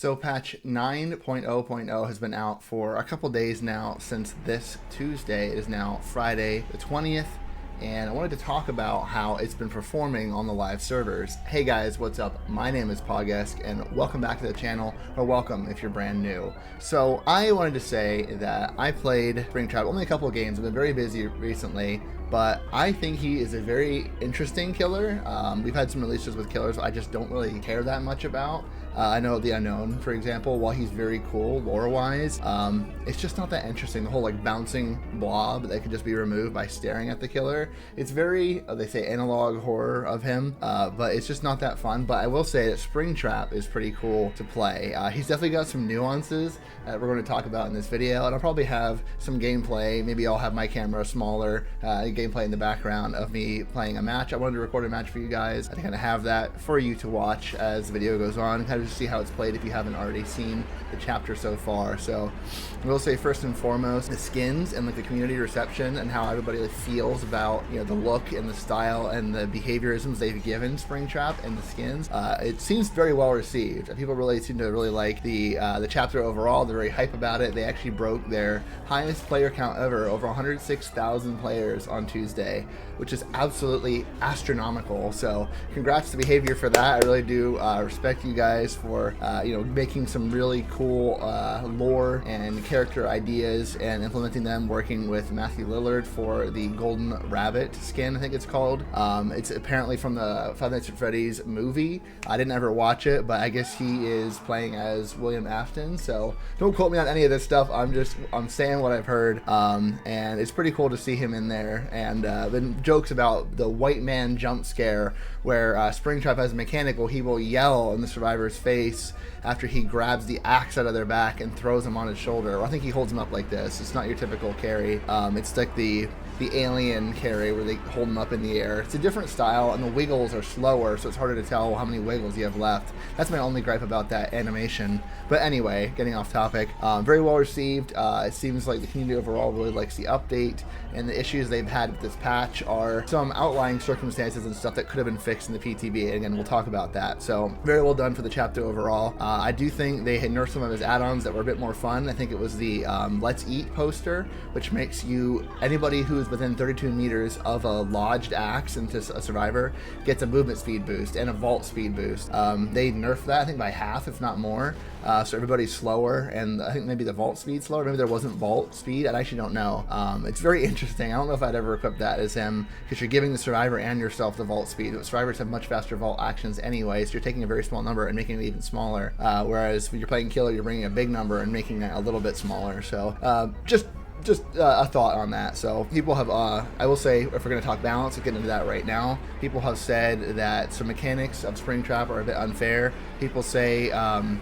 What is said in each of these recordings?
So patch 9.0.0 has been out for a couple days now since this Tuesday. It is now Friday the 20th, and I wanted to talk about how it's been performing on the live servers. Hey guys, what's up? My name is Pogesque, and welcome back to the channel, or welcome if you're brand new. So I wanted to say that I played Springtrap only a couple of games. I've been very busy recently, but I think he is a very interesting killer. We've had some releases with killers I just don't really care that much about. I know the Unknown, for example, while he's very cool lore-wise, it's just not that interesting. The whole like bouncing blob that could just be removed by staring at the killer. It's very, they say, analog horror of him, but it's just not that fun. But I will say that Springtrap is pretty cool to play. He's definitely got some nuances that we're going to talk about in this video, and I'll probably have some gameplay. Maybe I'll have my camera smaller, gameplay in the background of me playing a match. I wanted to record a match for you guys to kind of have that for you to watch as the video goes on, and kind of just see how it's played if you haven't already seen the chapter so far. So I will say first and foremost, the skins and like the community reception and how everybody like feels about, you know, the look and the style and the behaviorisms they've given Springtrap and the skins. It seems very well received. People really seem to really like the chapter overall. They're very hype about it. They actually broke their highest player count ever, over 106,000 players on Tuesday, which is absolutely astronomical. So congrats to Behavior for that. I really do respect you guys for you know, making some really cool lore and character ideas and implementing them, working with Matthew Lillard for the Golden Rabbit skin, I think it's called. It's apparently from the Five Nights at Freddy's movie. I didn't ever watch it, but I guess he is playing as William Afton, so don't quote me on any of this stuff. I'm saying what I've heard, and it's pretty cool to see him in there. And been jokes about the white man jump scare where Springtrap has a mechanic where he will yell in the survivor's face after he grabs the axe out of their back and throws them on his shoulder. Or I think he holds them up like this. It's not your typical carry. It's like the alien carry where they hold them up in the air. It's a different style, and the wiggles are slower, so it's harder to tell how many wiggles you have left. That's my only gripe about that animation. But anyway, getting off topic, very well received. It seems like the community overall really likes the update, and the issues they've had with this patch are some outlying circumstances and stuff that could have been fixed in the PTB. And again, we'll talk about that. So very well done for the chapter overall. I do think they had nerfed some of his add-ons that were a bit more fun. I think it was the Let's Eat poster, which makes you, anybody who is within 32 meters of a lodged axe into a survivor gets a movement speed boost and a vault speed boost. They nerfed that, I think, by half, if not more. So everybody's slower, and I think maybe the vault speed slower. Maybe there wasn't vault speed. I actually don't know. It's very interesting. I don't know if I'd ever equip that as him, because you're giving the survivor and yourself the vault speed. But survivors have much faster vault actions anyway, so you're taking a very small number and making it even smaller. Whereas when you're playing killer, you're bringing a big number and making it a little bit smaller. So just a thought on that. So people have, I will say, if we're going to talk balance, we'll get into that right now. People have said that some mechanics of Springtrap are a bit unfair. People say,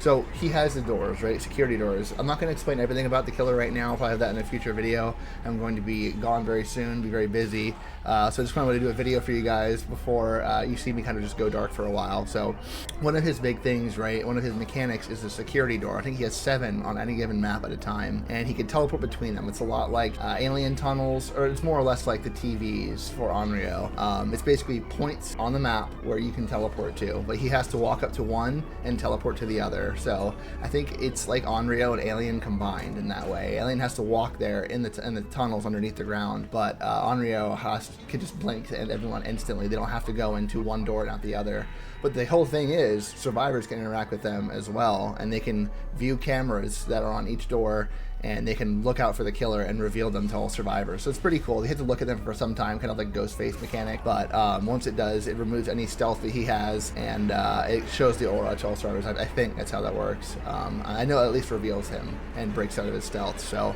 so he has the doors, right? Security doors. I'm not going to explain everything about the killer right now. I'll probably have that in a future video. I'm going to be gone very soon, be very busy. So I just wanted to do a video for you guys before you see me kind of just go dark for a while. So one of his big things, right? One of his mechanics is the security door. I think he has 7 on any given map at a time, and he can teleport between them. It's a lot like alien tunnels, or it's more or less like the TVs for Onryo. It's basically points on the map where you can teleport to, but he has to walk up to one and teleport to the other. So I think it's like Onryo and Alien combined in that way. Alien has to walk there in the tunnels underneath the ground, but Onryo can just blink and everyone instantly. They don't have to go into one door and out the other. But the whole thing is survivors can interact with them as well, and they can view cameras that are on each door, and they can look out for the killer and reveal them to all survivors. So it's pretty cool. They have to look at them for some time, kind of like Ghostface mechanic, but once it does, it removes any stealth that he has, and it shows the aura to all survivors. I think that's how that works. I know it at least reveals him and breaks out of his stealth. So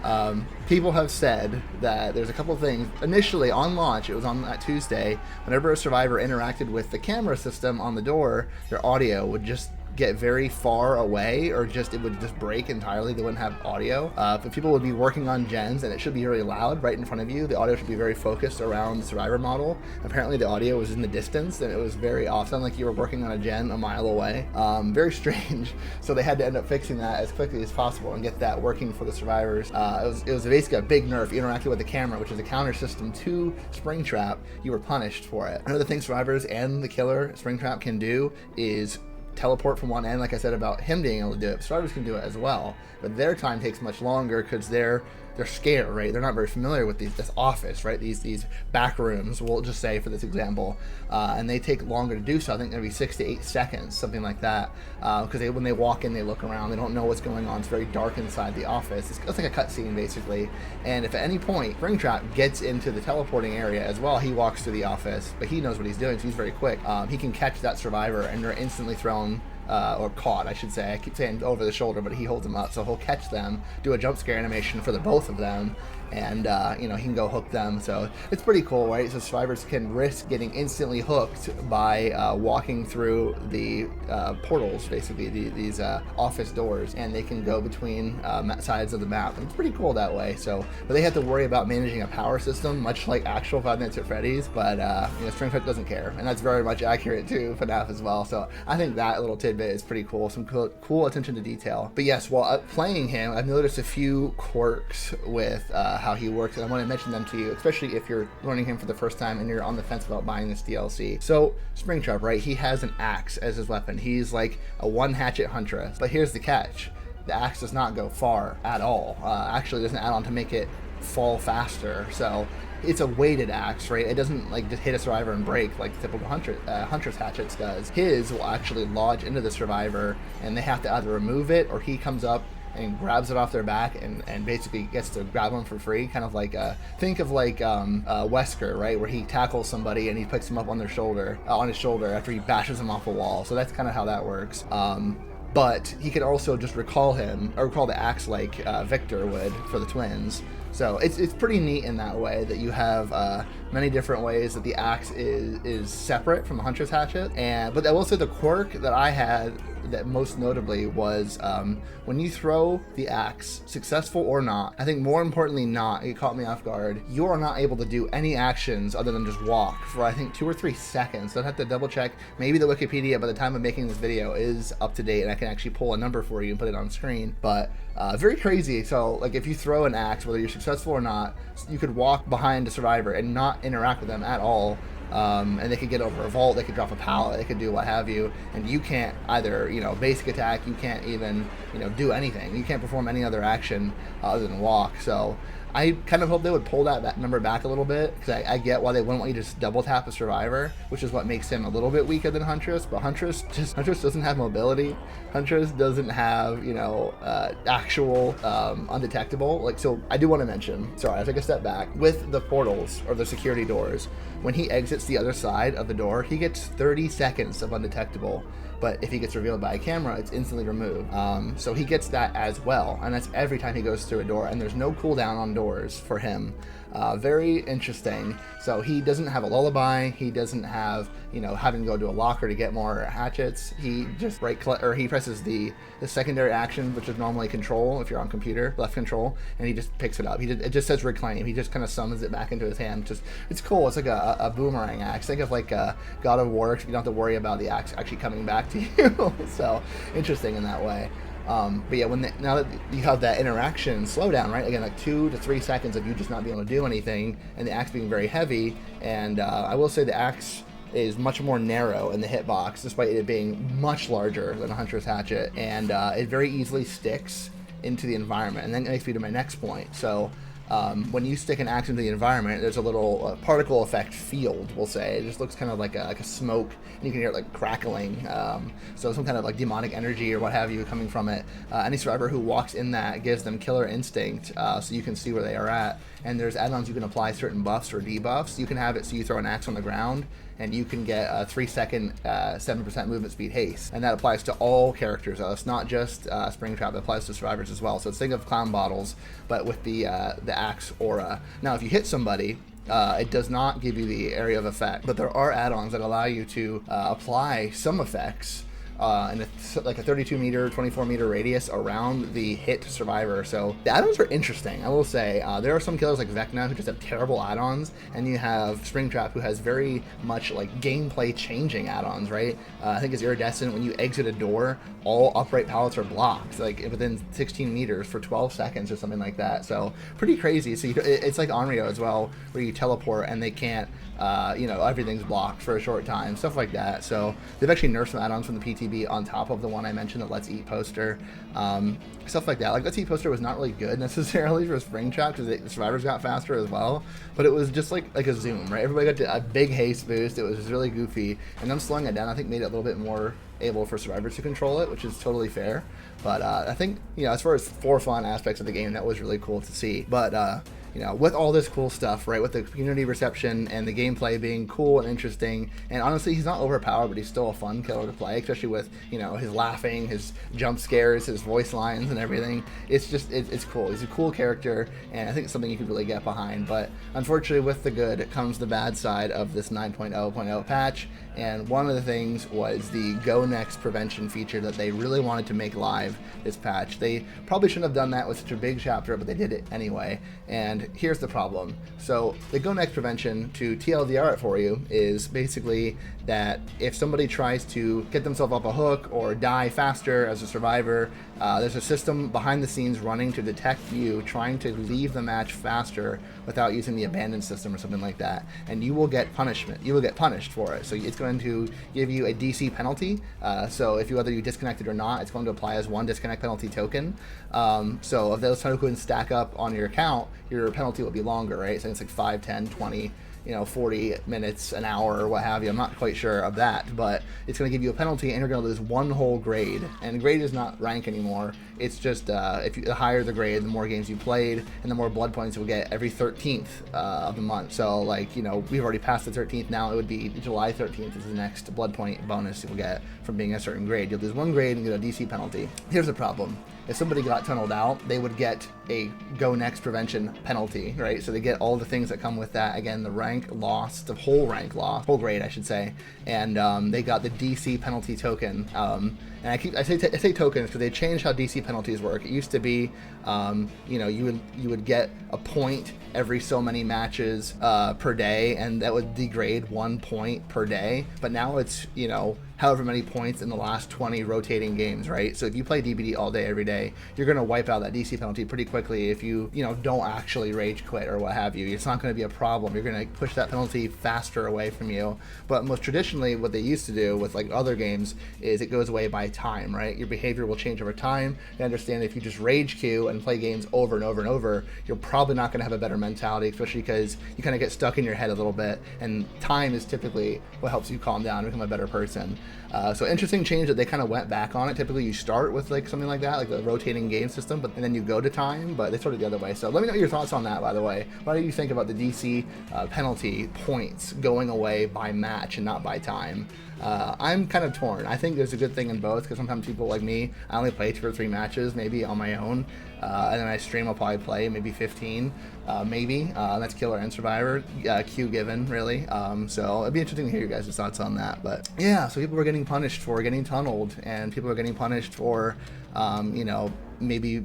people have said that there's a couple things. Initially, on launch, it was on that Tuesday, whenever a survivor interacted with the camera system on the door, their audio would just get very far away, or just it would just break entirely. They wouldn't have audio. If people would be working on gens, and it should be really loud right in front of you, the audio should be very focused around the survivor model. Apparently the audio was in the distance, and it was very often like you were working on a gen a mile away. Very strange. So they had to end up fixing that as quickly as possible and get that working for the survivors. It was basically a big nerf. You interacted with the camera, which is a counter system to Springtrap. You were punished for it. Another thing survivors and the killer Springtrap can do is teleport from one end, like I said about him being able to do it. Survivors can do it as well, but their time takes much longer because they're scared, right? They're not very familiar with this office, right? These back rooms, we'll just say for this example, and they take longer to do so. I think maybe 6 to 8 seconds, something like that, because when they walk in, they look around, they don't know what's going on. It's very dark inside the office. It's like a cutscene basically. And if at any point Springtrap gets into the teleporting area as well, he walks to the office, but he knows what he's doing, so he's very quick. He can catch that survivor, and they're instantly thrown. Or caught, I should say. I keep saying over the shoulder, but he holds them up, so he'll catch them, do a jump scare animation for the both of them, and he can go hook them. So it's pretty cool, right? So survivors can risk getting instantly hooked by walking through the portals, basically these office doors, and they can go between sides of the map. And it's pretty cool that way. So, but they have to worry about managing a power system, much like actual Five Nights at Freddy's. But Springtrap doesn't care, and that's very much accurate to FNAF as well. So I think that little tidbit is pretty cool. Some cool attention to detail. But yes, while playing him, I've noticed a few quirks with how he works, and I want to mention them to you, especially if you're learning him for the first time and you're on the fence about buying this DLC. So Springtrap, right? He has an axe as his weapon. He's like a one hatchet huntress. But here's the catch: the axe does not go far at all. Actually, there's an add-on to make it fall faster. So it's a weighted axe, right? It doesn't like just hit a survivor and break like typical huntress hatchets does. His will actually lodge into the survivor, and they have to either remove it, or he comes up and grabs it off their back and basically gets to grab them for free. Kind of like think of like Wesker, right, where he tackles somebody and he picks them up on his shoulder after he bashes them off a wall. So that's kind of how that works. But he can also just recall the axe like Victor would for the twins. So it's pretty neat in that way that you have many different ways that the axe is separate from the huntress hatchet. But I will say the quirk that I had that most notably was when you throw the axe, successful or not, I think more importantly not, it caught me off guard, you are not able to do any actions other than just walk for I think 2 or 3 seconds. So I'd have to double check. Maybe the Wikipedia by the time of making this video is up to date and I can actually pull a number for you and put it on screen. But very crazy. So like if you throw an axe, whether you're successful or not, you could walk behind a survivor and not interact with them at all. And they could get over a vault, they could drop a pallet, they could do what have you, and you can't either, basic attack, you can't even, do anything. You can't perform any other action other than walk. So I kind of hope they would pull that number back a little bit, because I get why they wouldn't want you to just double tap a survivor, which is what makes him a little bit weaker than Huntress. But Huntress doesn't have mobility. Huntress doesn't have actual undetectable. So I do want to mention. Sorry, I take a step back. With the portals or the security doors, when he exits the other side of the door, he gets 30 seconds of undetectable. But if he gets revealed by a camera, it's instantly removed. So he gets that as well, and that's every time he goes through a door, and there's no cooldown on doors for him. Very interesting. So he doesn't have a lullaby, he doesn't have, having to go to a locker to get more hatchets. He just he presses the secondary action, which is normally control if you're on computer, left control, and he just picks it up. It just says reclaim. He just kind of summons it back into his hand. It's cool. It's like a boomerang axe. Think of like God of War. You don't have to worry about the axe actually coming back to you. So interesting in that way. But yeah, now that you have that interaction slowdown, right? Again, like 2 to 3 seconds of you just not being able to do anything, and the axe being very heavy. And I will say the axe is much more narrow in the hitbox, despite it being much larger than a Huntress hatchet, and it very easily sticks into the environment. And then that makes me to my next point. So when you stick an axe into the environment, there's a little particle effect field, we'll say. It just looks kind of like a smoke, and you can hear it like crackling. So some kind of like demonic energy or what have you coming from it. Any survivor who walks in that gives them killer instinct, so you can see where they are at. And there's add-ons you can apply certain buffs or debuffs. You can have it so you throw an axe on the ground, and you can get a 3-second 7% movement speed haste, and that applies to all characters. It's not just Springtrap; it applies to survivors as well. So think of clown bottles, but with the axe aura. Now, if you hit somebody, it does not give you the area of effect, but there are add-ons that allow you to apply some effects in like a 32 meter, 24 meter radius around the hit survivor. So the add-ons are interesting, I will say. There are some killers like Vecna who just have terrible add-ons, and you have Springtrap who has very much like gameplay changing add-ons, right? I think it's Iridescent. When you exit a door, all upright pallets are blocked, like within 16 meters for 12 seconds or something like that. So pretty crazy. So it's like Onryo as well, where you teleport and they can't, everything's blocked for a short time, stuff like that. So they've actually nerfed some add-ons from the PTB maybe on top of the one I mentioned, the Let's Eat poster, stuff like that. Like Let's Eat poster was not really good necessarily for Springtrap because the survivors got faster as well, but it was just like a zoom, right? Everybody got a big haste boost. It was really goofy, and them slowing it down I think made it a little bit more able for survivors to control it, which is totally fair. But I think, you know, as far as for fun aspects of the game, that was really cool to see. But you know, with all this cool stuff, right, with the community reception and the gameplay being cool and interesting, and honestly, he's not overpowered, but he's still a fun killer to play, especially with, you know, his laughing, his jump scares, his voice lines, and everything. It's just, it's cool. He's a cool character, and I think it's something you could really get behind. But unfortunately, with the good comes the bad side of this 9.0.0 patch, and one of the things was the Go Next prevention feature that they really wanted to make live this patch. They probably shouldn't have done that with such a big chapter, but they did it anyway. And here's the problem. So the Go Next prevention, to TLDR it for you, is basically that if somebody tries to get themselves off a hook or die faster as a survivor, there's a system behind the scenes running to detect you trying to leave the match faster without using the abandoned system or something like that, and you will get punishment. You will get punished for it. So it's going to give you a DC penalty. So if whether you disconnected or not, it's going to apply as one disconnect penalty token. So if those tokens stack up on your account, your penalty will be longer, right? So it's like 5, 10, 20, you know, 40 minutes, an hour, or what have you. I'm not quite sure of that, but it's going to give you a penalty, and you're going to lose one whole grade. And grade is not rank anymore. It's just the higher the grade, the more games you played, and the more blood points you'll get every 13th of the month. So, like, you know, we've already passed the 13th now. It would be July 13th is the next blood point bonus you'll get from being a certain grade. You'll lose one grade and get a DC penalty. Here's the problem. If somebody got tunneled out, they would get a Go Next prevention penalty, right? So they get all the things that come with that. Again, the rank loss, the whole rank loss, whole grade, I should say, and they got the DC penalty token. And I say tokens because they changed how DC penalties work. It used to be, you know, you would get a point every so many matches per day, and that would degrade 1 point per day. But now it's, you know, however many points in the last 20 rotating games, right? So if you play DBD all day, every day, you're going to wipe out that DC penalty pretty quickly if you know, don't actually rage quit or what have you. It's not going to be a problem. You're going to push that penalty faster away from you. But most traditionally, what they used to do with like other games is it goes away by time, right? Your behavior will change over time. You understand if you just rage queue and play games over and over and over, you're probably not going to have a better mentality, especially because you kind of get stuck in your head a little bit, and time is typically what helps you calm down and become a better person. So interesting change that they kind of went back on it. Typically you start with like something like that, like the rotating game system, and then you go to time, but they started the other way. So let me know your thoughts on that, by the way. What do you think about the DC penalty points going away by match and not by time? I'm kind of torn. I think there's a good thing in both, because sometimes people like me, I only play 2 or 3 matches, maybe on my own, and then I stream, I'll probably play maybe 15, maybe. That's killer and survivor, Q given, really. So it'd be interesting to hear you guys' thoughts on that. But yeah, so people were getting punished for getting tunneled, and people are getting punished for, you know, maybe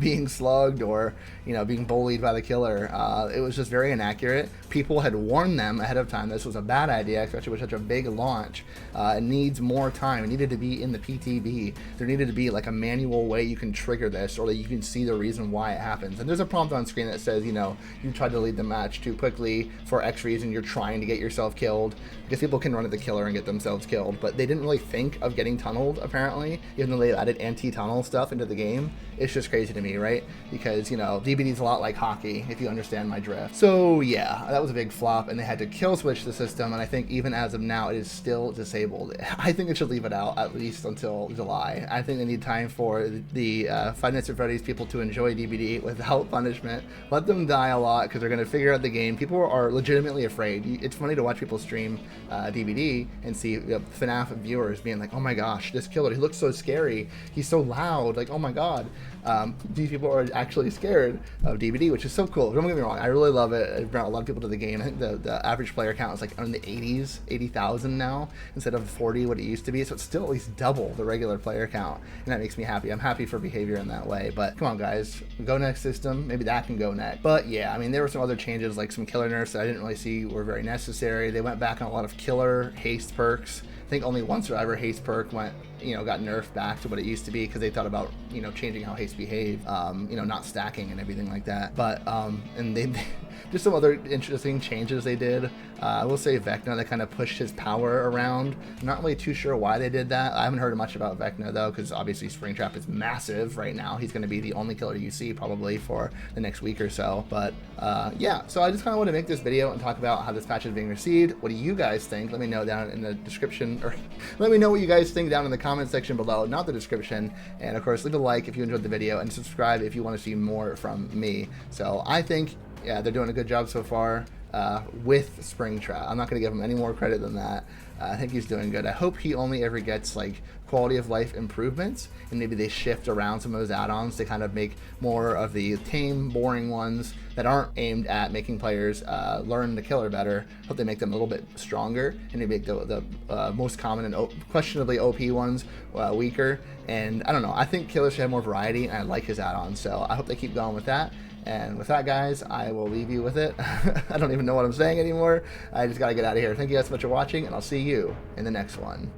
being slugged or, you know, being bullied by the killer. It was just very inaccurate. People had warned them ahead of time this was a bad idea, especially with such a big launch. It needs more time. It needed to be in the PTB. There needed to be like a manual way you can trigger this, or that you can see the reason why it happens. And there's a prompt on screen that says, you know, you tried to lead the match too quickly for X reason, you're trying to get yourself killed, because people can run at the killer and get themselves killed. But they didn't really think of getting tunneled, apparently, even though they added anti-tunnel stuff into the game. It's just crazy to me, right? Because, you know, DBD's a lot like hockey, if you understand my drift. So yeah, that was a big flop, and they had to kill switch the system, and I think even as of now, it is still disabled. I think they should leave it out at least until July. I think they need time for the Five Nights at Freddy's people to enjoy DBD without punishment. Let them die a lot, because they're going to figure out the game. People are legitimately afraid. It's funny to watch people stream DBD and see FNAF viewers being like, oh my gosh, this killer, he looks so scary, he's so loud, like, oh my god. These people are actually scared of DBD, which is so cool. Don't get me wrong, I really love it. It brought a lot of people to the game. I think the average player count is like in the 80s, 80,000 now, instead of 40 what it used to be. So it's still at least double the regular player count, and that makes me happy. I'm happy for behavior in that way. But come on, guys, Go Next system, maybe that can go next. But yeah, I mean, there were some other changes, like some killer nerfs that I didn't really see were very necessary. They went back on a lot of killer haste perks. I think only one survivor haste perk went got nerfed back to what it used to be because they thought about changing how haste behave, not stacking and everything like that. But and they just some other interesting changes they did. I will say Vecna, they kind of pushed his power around. I'm not really too sure why they did that. I haven't heard much about Vecna though, because obviously Springtrap is massive right now. He's going to be the only killer you see probably for the next week or so. But yeah, so I just kind of want to make this video and talk about how this patch is being received. What do you guys think? Let me know down in the description, or let me know what you guys think down in the comment section below, not the description. And of course, leave a like if you enjoyed the video, and subscribe if you want to see more from me. So I think, yeah, they're doing a good job so far with Springtrap. I'm not going to give him any more credit than that. I think he's doing good. I hope he only ever gets like quality of life improvements, and maybe they shift around some of those add-ons to kind of make more of the tame, boring ones that aren't aimed at making players learn the killer better. Hope they make them a little bit stronger, and they make the most common and questionably OP ones weaker. And I don't know, I think killers should have more variety, and I like his add-ons, so I hope they keep going with that. And with that, guys, I will leave you with it. I don't even know what I'm saying anymore. I just got to get out of here. Thank you guys so much for watching, and I'll see you in the next one.